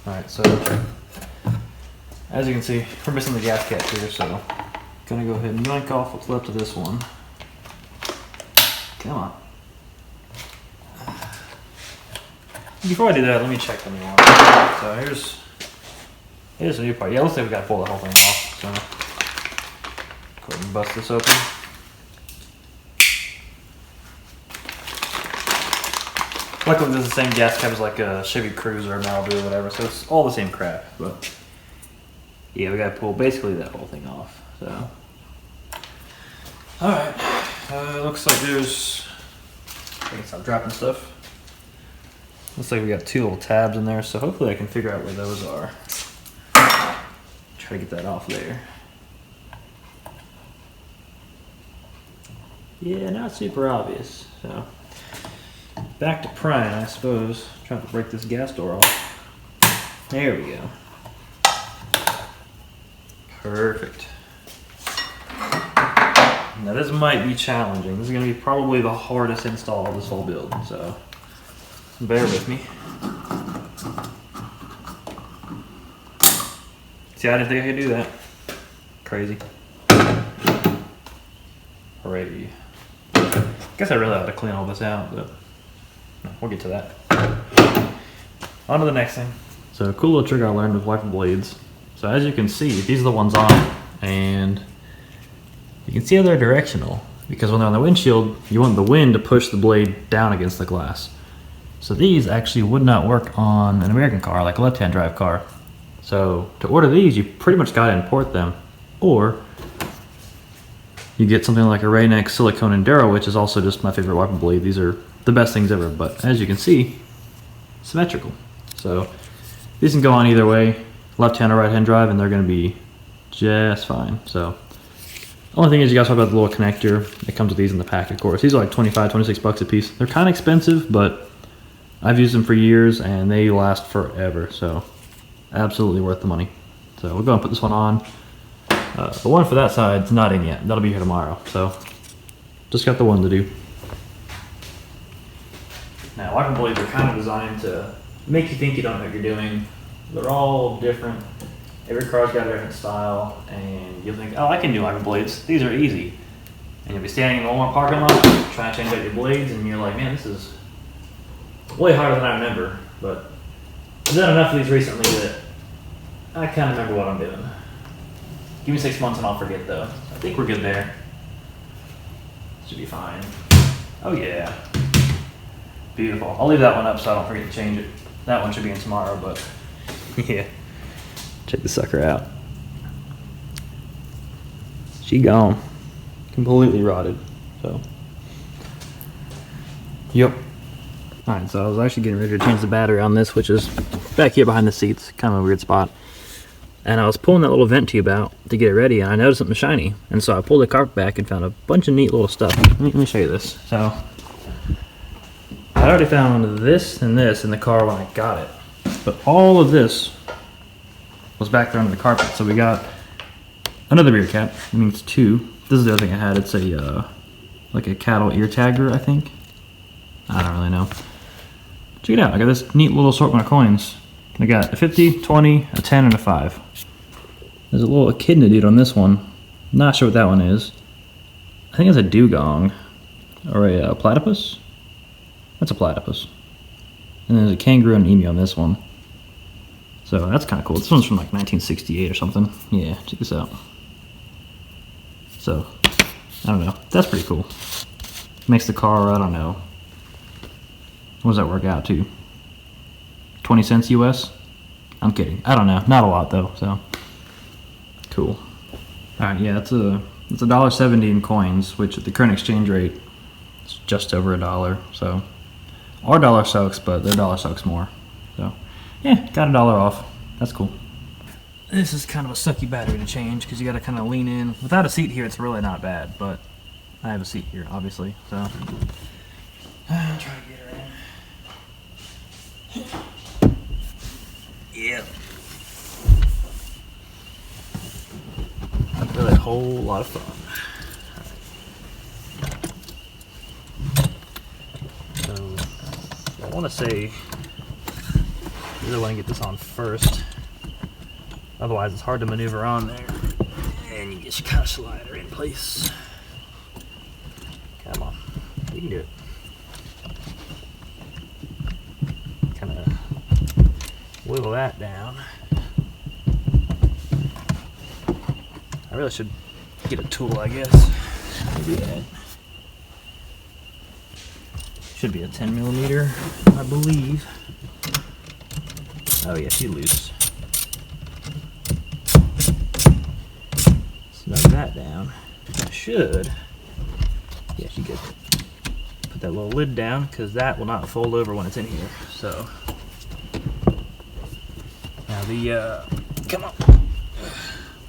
Alright, so as you can see, we're missing the gas cap here, so gonna go ahead and yank off what's left of this one. Come on. Before I do that, let me check the new one. So here's the new part. Yeah, looks like we gotta pull the whole thing off. So go ahead and bust this open. Luckily, this is the same gas cap as like a Chevy Cruze or a Malibu or whatever, so it's all the same crap. But yeah, we gotta pull basically that whole thing off. So all right, looks like there's. I can stop dropping stuff. Looks like we got two little tabs in there, so hopefully I can figure out where those are. Try to get that off there. Yeah, not super obvious. So back to prying, I suppose. Trying to break this gas door off. There we go. Perfect. Now this might be challenging. This is going to be probably the hardest install of this whole build, so bear with me. See, I didn't think I could do that. Crazy. Alrighty. Guess I really ought to clean all this out, but no, we'll get to that. On to the next thing. So a cool little trick I learned with wiper blades. So as you can see, these are the ones on, and you can see how they're directional, because when they're on the windshield, you want the wind to push the blade down against the glass. So these actually would not work on an American car, like a left-hand drive car. So to order these, you pretty much gotta import them, or you get something like a Rain-X silicone Enduro, which is also just my favorite wiper blade. These are the best things ever, but as you can see, symmetrical. So these can go on either way, left-hand or right-hand drive, and they're gonna be just fine. So only thing is you gotta talk about the little connector. It comes with these in the pack, of course. These are like 25, 26 bucks a piece. They're kind of expensive, but I've used them for years and they last forever. So absolutely worth the money. So we'll go and put this one on. The one for that side's not in yet. That'll be here tomorrow. So just got the one to do. Now, wiper blades are kind of designed to make you think you don't know what you're doing. They're all different. Every car's got a different style, and you'll think, oh, I can do wiper blades. These are easy. And you'll be standing in the Walmart parking lot trying to change out your blades, and you're like, man, this is way harder than I remember. But I've done enough of these recently that I kind of remember what I'm doing. Give me 6 months and I'll forget, though. I think we're good there. Should be fine. Oh, yeah. Beautiful. I'll leave that one up so I don't forget to change it. That one should be in tomorrow, but yeah. Check the sucker out. She gone. Completely rotted. So, yep. Alright, so I was actually getting ready to change the battery on this, which is back here behind the seats. Kind of a weird spot. And I was pulling that little vent tube out to get it ready, and I noticed something shiny. And so I pulled the carpet back and found a bunch of neat little stuff. Let me show you this. So, I already found this and this in the car when I got it. But all of this was back there under the carpet. So we got another rear cap. It means two. This is the other thing I had. It's a like a cattle ear tagger, I think. I don't really know. Check it out. I got this neat little assortment of coins. I got a 50, 20, a 10, and a 5. There's a little echidna dude on this one. Not sure what that one is. I think it's a dugong. Or a platypus? That's a platypus. And there's a kangaroo and an emu on this one. So that's kind of cool. This one's from like 1968 or something. Yeah, check this out. So, I don't know. That's pretty cool. Makes the car, I don't know. What does that work out to? 20 cents US? I'm kidding. I don't know. Not a lot though, so. Cool. Alright, yeah, it's $1.70 in coins, which at the current exchange rate is just over $1. So our dollar sucks, but their dollar sucks more. So yeah, got $1 off. That's cool. This is kind of a sucky battery to change because you got to kind of lean in. Without a seat here, it's really not bad, but I have a seat here, obviously. So I'll try to get her in. Yep. Really a whole lot of fun. So I want to say really want to get this on first. Otherwise, it's hard to maneuver on there. And you just kind of slide her in place. Come on. You can do it. Kind of wiggle that down. I really should get a tool, I guess. Do that. Should be a 10mm, I believe. Oh yeah, she's loose. Snug that down. I should. Yeah, she good. Put that little lid down because that will not fold over when it's in here. So now the come on.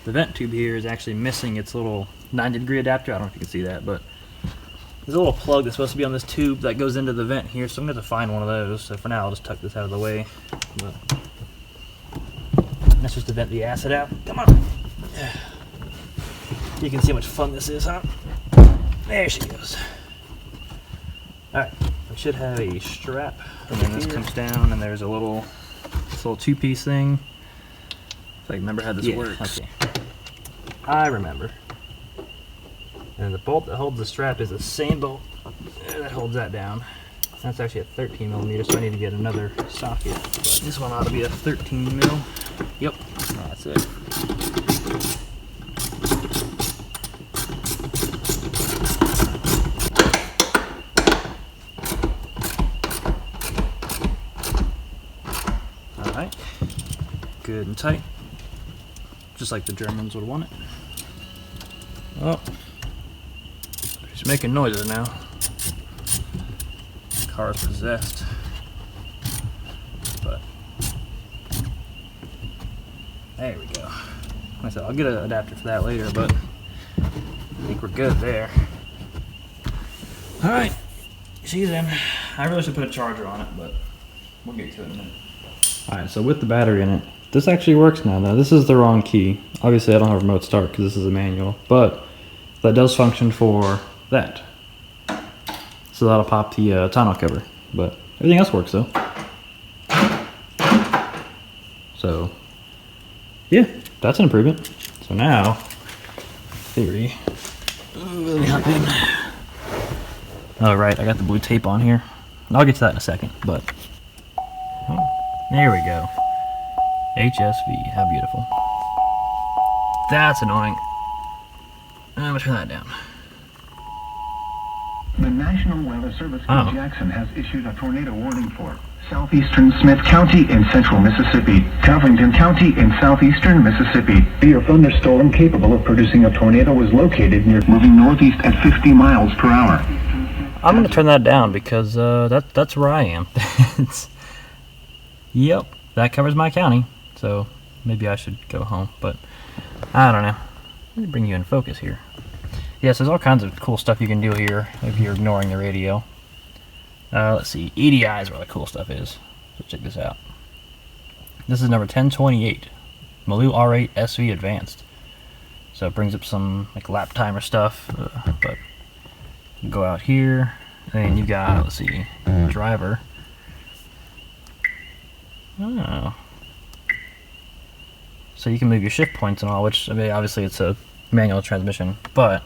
The vent tube here is actually missing its little 90-degree adapter. I don't know if you can see that, but there's a little plug that's supposed to be on this tube that goes into the vent here, so I'm going to have to find one of those. So for now, I'll just tuck this out of the way. But that's just to vent the acid out. Come on. You can see how much fun this is, huh? There she goes. Alright, we should have a strap, and then this comes down, and there's a little, this little two-piece thing. If I remember how this works. Okay. I remember. And the bolt that holds the strap is the same bolt that holds that down. That's actually a 13mm, so I need to get another socket. But this one ought to be a 13mm. Yep, that's it. Alright, good and tight. Just like the Germans would want it. Oh, she's making noises now. The car is possessed. But there we go. Like I said, I'll get an adapter for that later, but I think we're good there. Alright, she's in. I really should put a charger on it, but we'll get to it in a minute. Alright, so with the battery in it, this actually works now. Now, this is the wrong key. Obviously, I don't have a remote start because this is a manual, but that does function for that. So that'll pop the tonneau cover, but everything else works though. So, yeah, that's an improvement. So now, theory. Let me hop in. All right, I got the blue tape on here. I'll get to that in a second, but there we go. HSV, how beautiful. That's annoying. I'm gonna turn that down. The National Weather Service in Jackson has issued a tornado warning for southeastern Smith County in central Mississippi, Covington County in southeastern Mississippi. A thunderstorm capable of producing a tornado is located near, moving northeast at 50 miles per hour. I'm gonna turn that down because that's where I am. Yep, that covers my county. So maybe I should go home, but I don't know. Let me bring you in focus here. Yes, there's all kinds of cool stuff you can do here if you're ignoring the radio. Let's see, EDI is where the cool stuff is. So check this out. This is number 1028, Maloo R8 SV Advanced. So it brings up some like lap timer stuff, but you go out here, and you got, let's see, driver. Oh. So you can move your shift points and all, which, I mean, obviously it's a manual transmission, but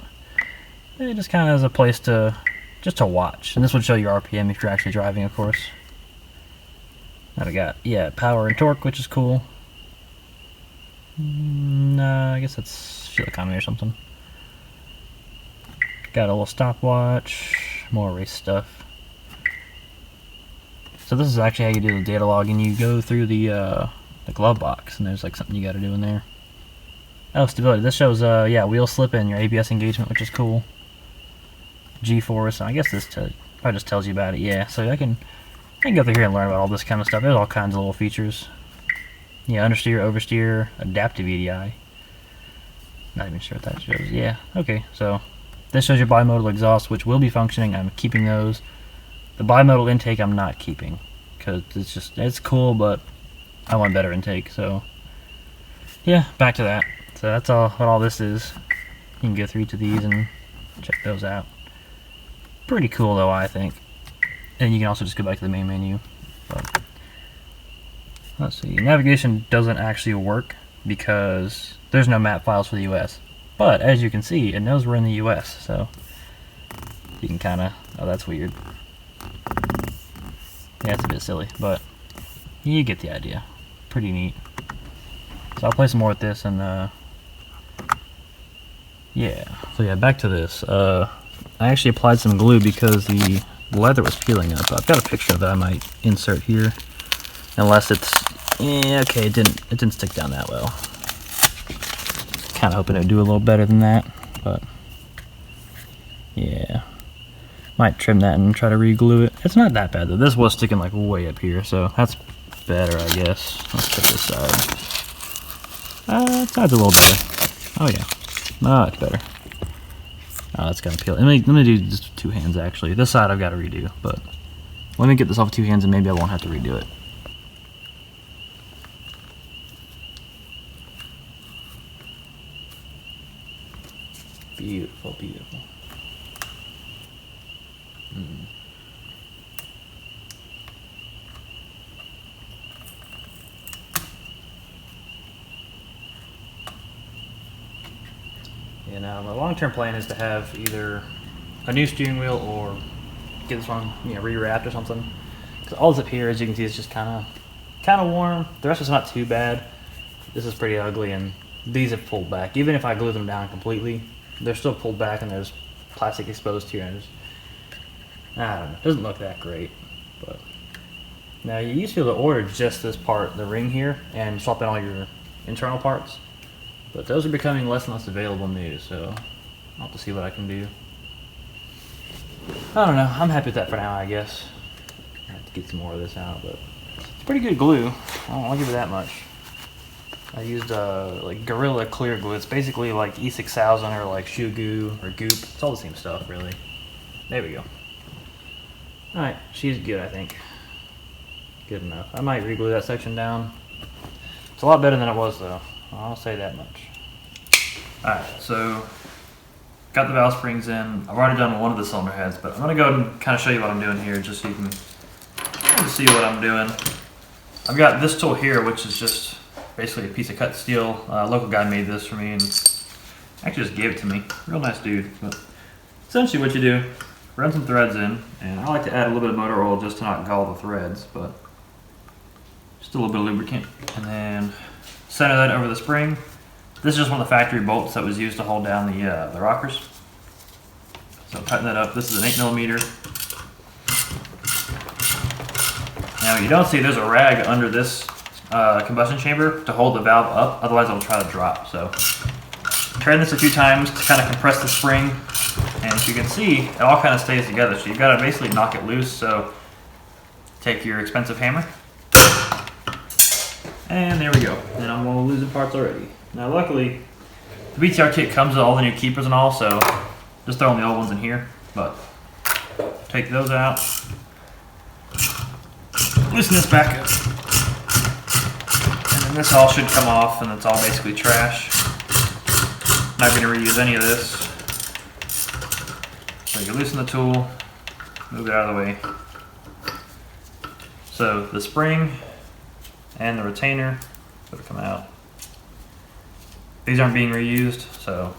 it just kind of has a place to, just to watch. And this would show your RPM if you're actually driving, of course. Now we got, yeah, power and torque, which is cool. No, I guess that's fuel economy or something. Got a little stopwatch, more race stuff. So this is actually how you do the data logging. You go through the glove box, and there's like something you got to do in there. Oh, stability. This shows, yeah, wheel slip and your ABS engagement, which is cool. G-force. I guess this probably just tells you about it. Yeah, so I can go through here and learn about all this kind of stuff. There's all kinds of little features. Yeah, understeer, oversteer, adaptive EDI. Not even sure what that shows. Yeah, okay. So this shows your bimodal exhaust, which will be functioning. I'm keeping those. The bimodal intake I'm not keeping because it's cool, but I want better intake. So yeah, back to that. So that's what all this is. You can go through to these and check those out. Pretty cool though, I think. And you can also just go back to the main menu. But let's see, navigation doesn't actually work because there's no map files for the US. But as you can see, it knows we're in the US, so you can kind of, oh, that's weird. Yeah, it's a bit silly, but you get the idea. Pretty neat. So I'll play some more with this and yeah. So yeah, back to this. I actually applied some glue because the leather was peeling up. I've got a picture that I might insert here. Unless it's, yeah, okay, it didn't stick down that well. Kind of hoping it would do a little better than that, but yeah. Might trim that and try to re-glue it. It's not that bad though. This was sticking like way up here, so that's better, I guess. Let's check this side. This side's a little better. Oh yeah, much better. Oh, that's gonna peel. Let me do just 2 hands actually. This side I've got to redo, but let me get this off 2 hands and maybe I won't have to redo it. Beautiful, beautiful. Yeah, now my long-term plan is to have either a new steering wheel or get this one, re-wrapped or something. Because all this up here, as you can see, is just kind of warm. The rest is not too bad. This is pretty ugly, and these have pulled back. Even if I glue them down completely, they're still pulled back, and there's plastic exposed here. And I don't know. It doesn't look that great, but now you used to be able to order just this part, the ring here, and swap in all your internal parts. But those are becoming less and less available new, so I'll have to see what I can do. I don't know. I'm happy with that for now, I guess. I have to get some more of this out, but it's pretty good glue. I'll give it that much. I used like Gorilla Clear Glue. It's basically like E6000 or like Shoe Goo or Goop. It's all the same stuff, really. There we go. Alright, she's good, I think. Good enough. I might re-glue that section down. It's a lot better than it was, though. I'll say that much. Alright, so got the valve springs in. I've already done one of the cylinder heads, but I'm going to go ahead and kind of show you what I'm doing here just so you can see what I'm doing. I've got this tool here, which is just basically a piece of cut steel. A local guy made this for me and actually just gave it to me. Real nice dude. But essentially what you do, run some threads in, and I like to add a little bit of motor oil just to not gall the threads, but just a little bit of lubricant. And then center that over the spring. This is just one of the factory bolts that was used to hold down the rockers. So tighten that up. This is an 8mm. Now you don't see there's a rag under this combustion chamber to hold the valve up, otherwise it'll try to drop. So turn this a few times to kind of compress the spring, and as you can see, it all kind of stays together. So you've got to basically knock it loose. So take your expensive hammer. And there we go. And I'm only losing parts already. Now luckily, the BTR kit comes with all the new keepers and all, so just throwing the old ones in here. But take those out. Loosen this back up. And then this all should come off, and it's all basically trash. Not going to reuse any of this. So you loosen the tool, move it out of the way. So the spring and the retainer would come out. These aren't being reused, so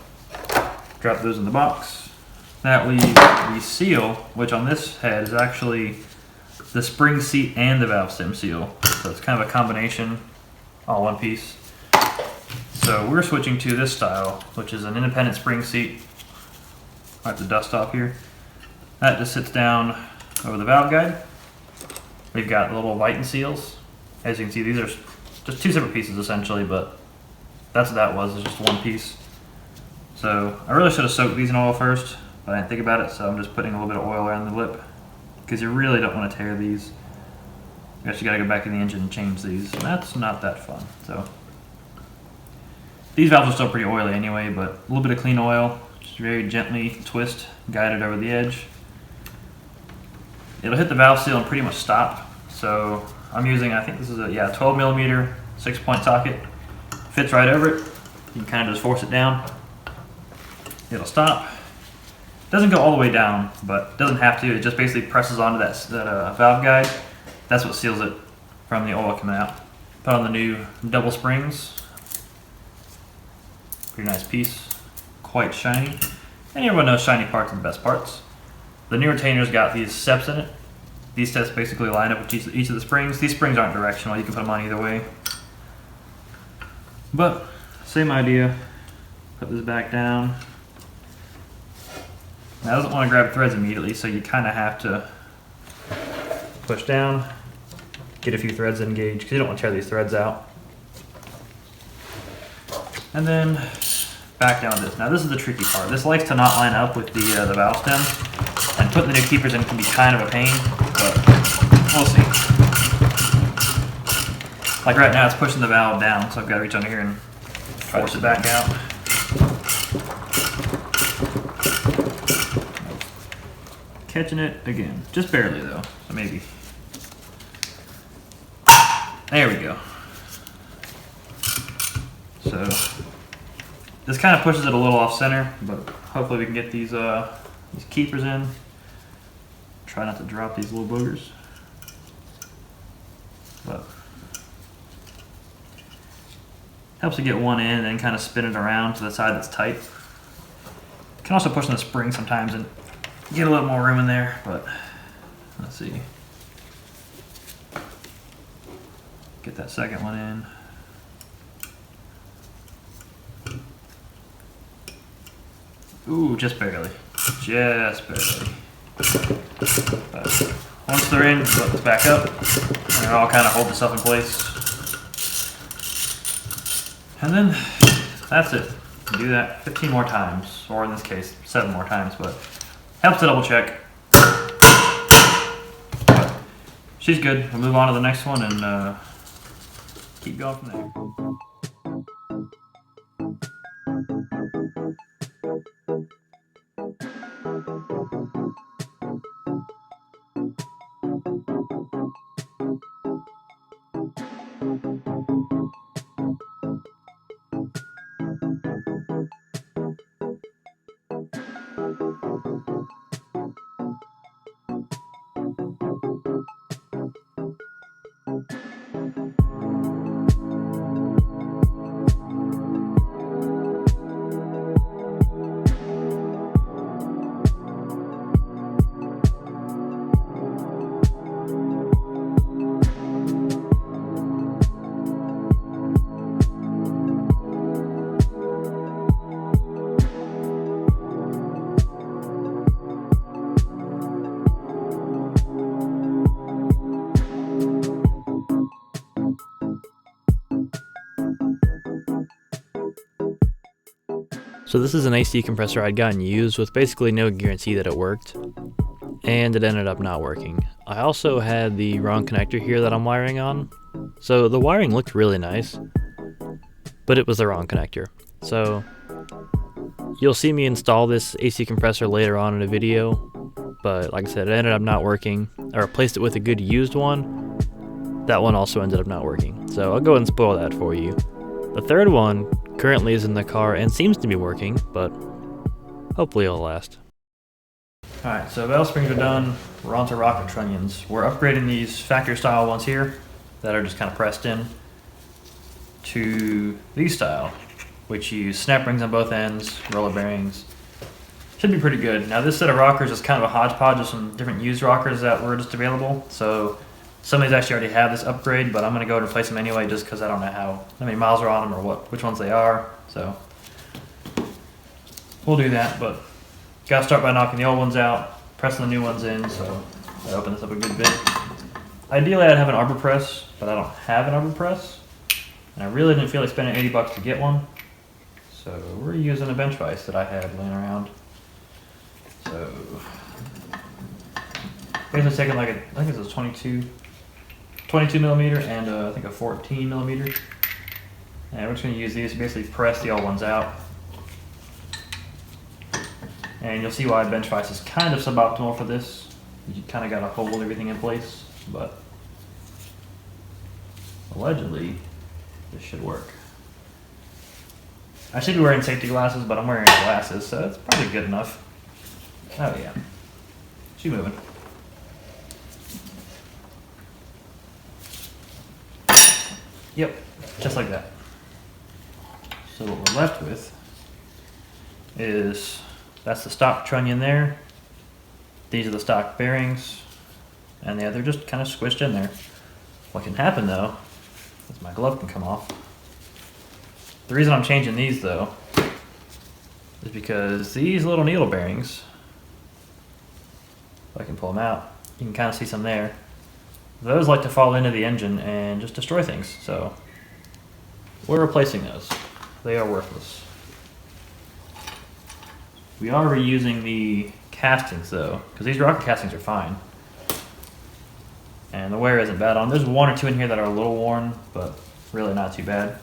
drop those in the box. That leaves the seal, which on this head is actually the spring seat and the valve stem seal. So it's kind of a combination, all one piece. So we're switching to this style, which is an independent spring seat. I have to dust off here. That just sits down over the valve guide. We've got the little Viton seals. As you can see, these are just 2 separate pieces essentially, but that's what that was, it's just one piece. So I really should have soaked these in oil first, but I didn't think about it, so I'm just putting a little bit of oil around the lip, because you really don't want to tear these. You actually got to go back in the engine and change these, and that's not that fun. So these valves are still pretty oily anyway, but a little bit of clean oil, just very gently twist, guide it over the edge. It'll hit the valve seal and pretty much stop. So I'm using, I think this is a 12mm 6-point socket. Fits right over it. You can kind of just force it down. It'll stop. Doesn't go all the way down, but doesn't have to. It just basically presses onto that valve guide. That's what seals it from the oil coming out. Put on the new double springs. Pretty nice piece. Quite shiny. And everyone knows shiny parts are the best parts. The new retainer's got these steps in it. These steps basically line up with each of the springs. These springs aren't directional. You can put them on either way. But, same idea. Put this back down. Now it doesn't want to grab threads immediately, so you kind of have to push down, get a few threads engaged, because you don't want to tear these threads out. And then back down this. Now this is the tricky part. This likes to not line up with the valve stem, and putting the new keepers in can be kind of a pain, but we'll see. Like right now it's pushing the valve down, so I've got to reach under here and force it back out. Catching it again, just barely though, so maybe. There we go. So this kind of pushes it a little off center, but hopefully we can get these keepers in. Try not to drop these little boogers. But helps to get one in and then kind of spin it around to the side that's tight. You can also push on the spring sometimes and get a little more room in there, but let's see. Get that second one in. Ooh, just barely. Just barely. But once they're in, let this back up, and it all kind of holds itself in place. And then that's it. You do that 15 more times, or in this case, 7 more times, but helps to double check. But she's good. We'll move on to the next one and keep going from there. So this is an AC compressor I'd gotten used with basically no guarantee that it worked, and it ended up not working. I also had the wrong connector here that I'm wiring on, so the wiring looked really nice, but it was the wrong connector. So you'll see me install this AC compressor later on in a video, but like I said, it ended up not working. I replaced it with a good used one. That one also ended up not working, so I'll go ahead and spoil that for you. The third one currently is in the car and seems to be working, but hopefully it'll last. Alright, so valve springs are done. We're on to rocker trunnions. We're upgrading these factory style ones here that are just kind of pressed in to these style, which use snap rings on both ends, roller bearings. Should be pretty good. Now this set of rockers is kind of a hodgepodge of some different used rockers that were just available. So some of these actually already have this upgrade, but I'm going to go and replace them anyway just because I don't know how many miles are on them or which ones they are. So we'll do that, but got to start by knocking the old ones out, pressing the new ones in, so I open this up a good bit. Ideally I'd have an arbor press, but I don't have an arbor press, and I really didn't feel like spending $80 to get one. So we're using a bench vise that I had laying around. So basically taking like I think it's a 22 millimeter and I think a 14 millimeter. And we're just going to use these to basically press the old ones out. And you'll see why bench vise is kind of suboptimal for this. You kind of got to hold everything in place, but allegedly this should work. I should be wearing safety glasses, but I'm wearing glasses, so it's probably good enough. Oh yeah, she's moving. Yep, just like that. So what we're left with is, that's the stock trunnion there. These are the stock bearings, and yeah, they're just kind of squished in there. What can happen though, is my glove can come off. The reason I'm changing these though, is because these little needle bearings, if I can pull them out, you can kind of see some there. Those like to fall into the engine and just destroy things, so we're replacing those. They are worthless. We are reusing the castings though, because these rocket castings are fine. And the wear isn't bad on them. There's one or two in here that are a little worn, but really not too bad.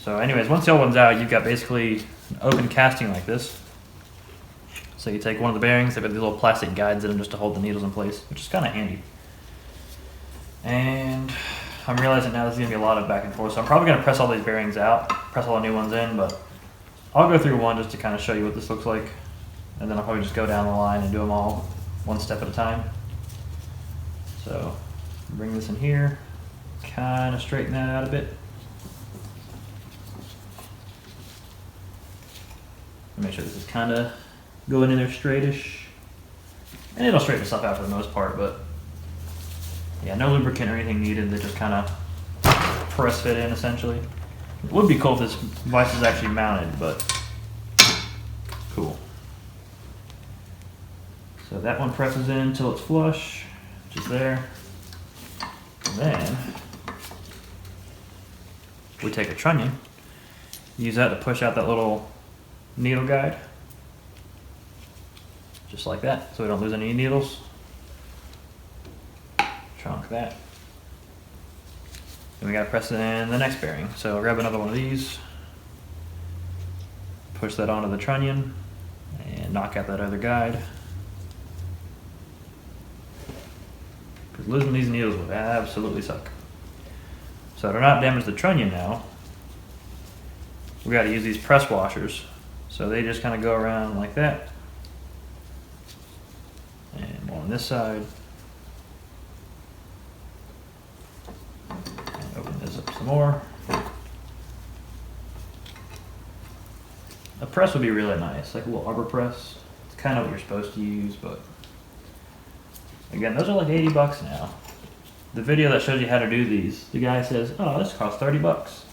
So anyways, once the old one's out, you've got basically an open casting like this. So you take one of the bearings, they've got these little plastic guides in them just to hold the needles in place, which is kind of handy. And I'm realizing now there's going to be a lot of back and forth, so I'm probably going to press all these bearings out, press all the new ones in, but I'll go through one just to kind of show you what this looks like, and then I'll probably just go down the line and do them all one step at a time. So bring this in here, kind of straighten that out a bit. Make sure this is kind of going in there straightish, and it'll straighten itself out for the most part, but yeah, no lubricant or anything needed. They just kind of press fit in essentially. It would be cool if this vise is actually mounted, but cool. So that one presses in until it's flush, which is there. And then we take a trunnion, use that to push out that little needle guide, just like that, so we don't lose any needles. Trunk that. Then we gotta press in the next bearing. So I'll grab another one of these, push that onto the trunnion, and knock out that other guide. Because losing these needles would absolutely suck. So to not damage the trunnion now, we gotta use these press washers. So they just kind of go around like that. And on this side. And open this up some more. A press would be really nice, like a little arbor press. It's kind of what you're supposed to use, but again, those are like 80 bucks now. The video that shows you how to do these, the guy says, oh, this costs 30 bucks.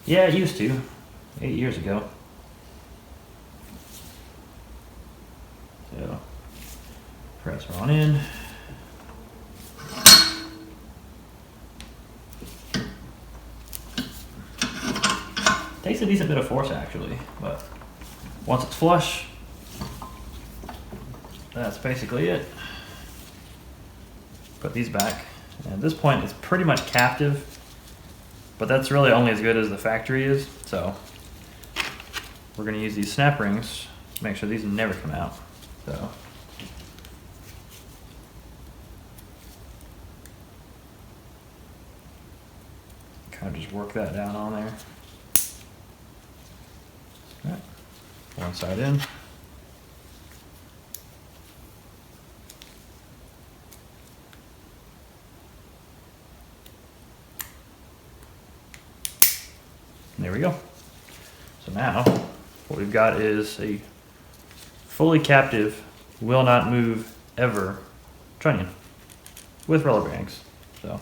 Yeah, it used to, 8 years ago. So, press on in. Takes a decent bit of force actually, but once it's flush, that's basically it. Put these back. And at this point, it's pretty much captive, but that's really only as good as the factory is. So we're going to use these snap rings to make sure these never come out. So kind of just work that down on there. All right. One side in. There we go. So now what we've got is a fully captive, will not move ever trunnion with roller bearings. So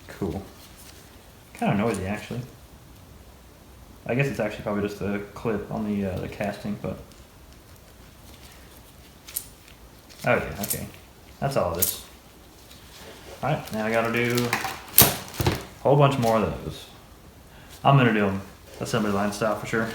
cool. Kind of noisy actually. I guess it's actually probably just a clip on the casting, but oh yeah, okay. That's all it is. All right, now I gotta do a whole bunch more of those. I'm gonna do them assembly line style for sure.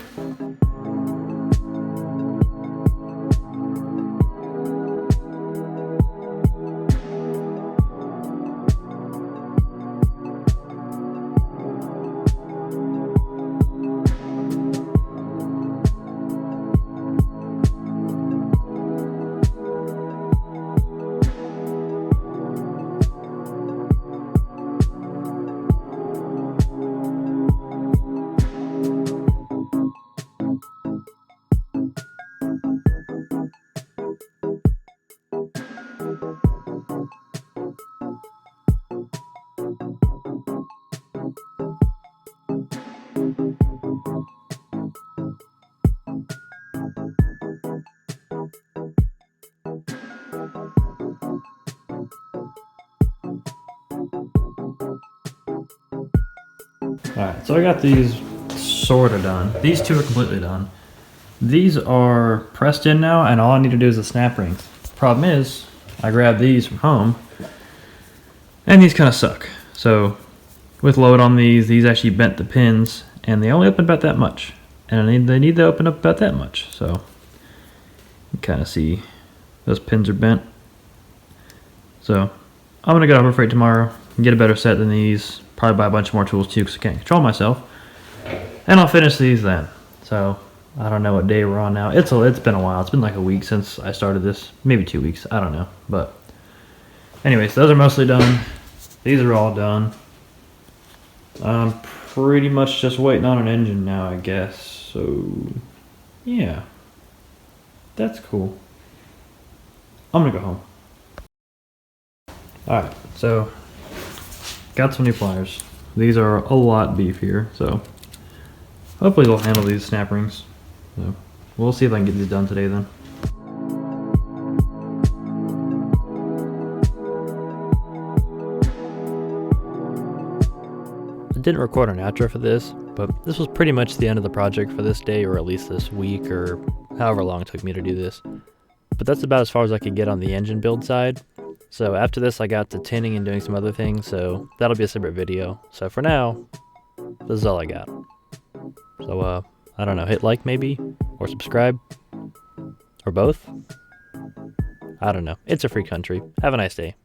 Alright, so I got these sort of done. These two are completely done. These are pressed in now, and all I need to do is the snap rings. Problem is, I grabbed these from home, and these kind of suck. So, with load on these actually bent the pins, and they only open about that much. And they need to open up about that much. So, you kind of see those pins are bent. So, I'm going to get over freight tomorrow and get a better set than these. Probably buy a bunch more tools too because I can't control myself. And I'll finish these then. So, I don't know what day we're on now. It's been a while. It's been like a week since I started this. Maybe 2 weeks. I don't know. But, anyways, those are mostly done. These are all done. I'm pretty much just waiting on an engine now, I guess. So, yeah. That's cool. I'm going to go home. Alright, so got some new pliers. These are a lot beefier, so hopefully they'll handle these snap rings. So we'll see if I can get these done today then. I didn't record an outro for this, but this was pretty much the end of the project for this day, or at least this week, or however long it took me to do this. But that's about as far as I could get on the engine build side. So after this I got to tinning and doing some other things, so that'll be a separate video. So for now, this is all I got. So I don't know, hit like maybe, or subscribe, or both? I don't know, it's a free country. Have a nice day.